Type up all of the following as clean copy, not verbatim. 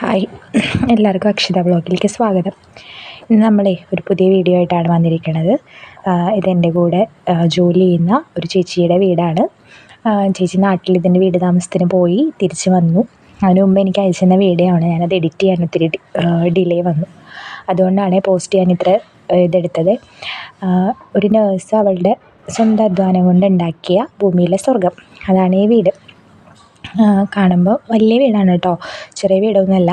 Hi, എല്ലാവർക്കും അക്ഷത വ്ളോഗിലേക്ക് സ്വാഗതം. ഇന്ന് നമ്മളെ ഒരു പുതിയ വീഡിയോ ആയിട്ടാണ് വന്നിരിക്കുന്നത്. ഇതെൻ്റെ കൂടെ ജോലി ചെയ്യുന്ന ഒരു ചേച്ചിയുടെ വീടാണ്. ചേച്ചി നാട്ടിൽ ഇതിൻ്റെ വീട് താമസത്തിന് പോയി തിരിച്ച് വന്നു. അതിന് മുമ്പ് എനിക്ക് അയച്ചിരുന്ന വീഡിയോ ആണ്. ഞാനത് എഡിറ്റ് ചെയ്യാൻ ഒത്തിരി ഡിലേ വന്നു. അതുകൊണ്ടാണ് പോസ്റ്റ് ചെയ്യാൻ ഇത്ര ഇതെടുത്തത്. ഒരു നേഴ്സ് അവളുടെ സ്വന്തം അധ്വാനം കൊണ്ട് ഉണ്ടാക്കിയ ഭൂമിയിലെ സ്വർഗം, അതാണ് ഈ വീട്. കാണുമ്പോൾ വലിയ വീടാണ് കേട്ടോ, ചെറിയ വീടൊന്നുമല്ല.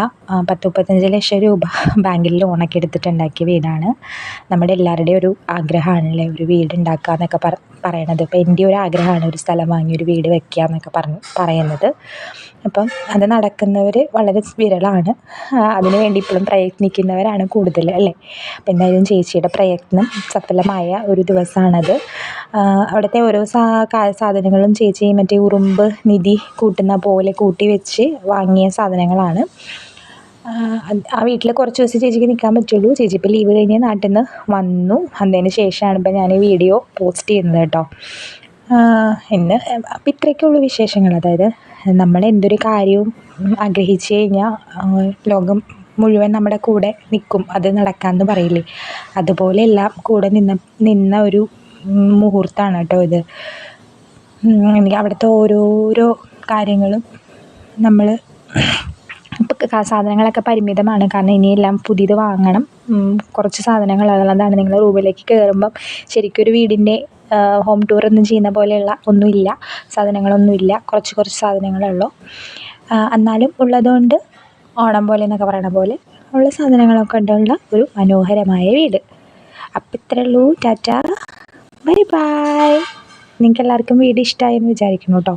10-35 ലക്ഷം രൂപ ബാങ്കിൽ ലോണൊക്കെ എടുത്തിട്ടുണ്ടാക്കിയ വീടാണ്. നമ്മുടെ എല്ലാവരുടെയും ഒരു ആഗ്രഹമാണല്ലേ ഒരു വീട് ഉണ്ടാക്കുക എന്നൊക്കെ പറയണത്. ഇപ്പോൾ എൻ്റെ ഒരു ആഗ്രഹമാണ് ഒരു സ്ഥലം വാങ്ങി ഒരു വീട് വയ്ക്കുക എന്നൊക്കെ പറയുന്നത്. അപ്പം അത് നടക്കുന്നവർ വളരെ വിരളമാണ്. അതിനു വേണ്ടി ഇപ്പോഴും പ്രയത്നിക്കുന്നവരാണ് കൂടുതൽ, അല്ലേ? അപ്പം എന്തായാലും ചേച്ചിയുടെ പ്രയത്നം സഫലമായ ഒരു ദിവസമാണത്. അവിടുത്തെ ഓരോ സാധനങ്ങളും ചേച്ചി മറ്റേ ഉറുമ്പ് നിധി കൂട്ടുന്ന പോലെ കൂട്ടി വെച്ച് വാങ്ങിയ സാധനങ്ങളാണ്. ആ വീട്ടിൽ കുറച്ച് ദിവസം ചേച്ചിക്ക് നിൽക്കാൻ പറ്റുള്ളൂ. ചേച്ചി ഇപ്പോൾ ലീവ് കഴിഞ്ഞ് നാട്ടിൽ നിന്ന് വന്നു. വന്നതിന് ശേഷമാണ് ഇപ്പോൾ ഞാൻ ഈ വീഡിയോ പോസ്റ്റ് ചെയ്യുന്നത് കേട്ടോ. ഇന്ന് അപ്പം ഇത്രയൊക്കെയുള്ളൂ വിശേഷങ്ങൾ. അതായത് നമ്മൾ എന്തൊരു കാര്യവും ആഗ്രഹിച്ചു കഴിഞ്ഞാൽ ലോകം മുഴുവൻ നമ്മുടെ കൂടെ നിൽക്കും, അത് നടക്കാമെന്ന് പറയില്ലേ, അതുപോലെ എല്ലാം കൂടെ നിന്ന ഒരു മുഹൂർത്തമാണ് കേട്ടോ ഇത്. എനിക്ക് അവിടുത്തെ ഓരോരോ കാര്യങ്ങളും നമ്മൾ സാധനങ്ങളൊക്കെ പരിമിതമാണ്. കാരണം ഇനിയെല്ലാം പുതിയത് വാങ്ങണം. കുറച്ച് സാധനങ്ങൾ അതാണ് നിങ്ങൾ റൂമിലേക്ക് കയറുമ്പം ശരിക്കൊരു വീടിൻ്റെ ഹോം ടൂറൊന്നും ചെയ്യുന്ന പോലെയുള്ള ഒന്നുമില്ല, സാധനങ്ങളൊന്നുമില്ല. കുറച്ച് സാധനങ്ങളേ ഉള്ളൂ. എന്നാലും ഉള്ളതുകൊണ്ട് ഓണം പോലെ എന്നൊക്കെ പറയണ പോലെ ഉള്ള സാധനങ്ങളൊക്കെ ഉള്ള ഒരു മനോഹരമായ വീട്. അപ്പം ഇത്രയേ ഉള്ളൂ. Tata, bye bye. നിങ്ങൾക്ക് എല്ലാവർക്കും വീഡിയോ ഇഷ്ടമായെന്ന് വിചാരിക്കുന്നു കേട്ടോ.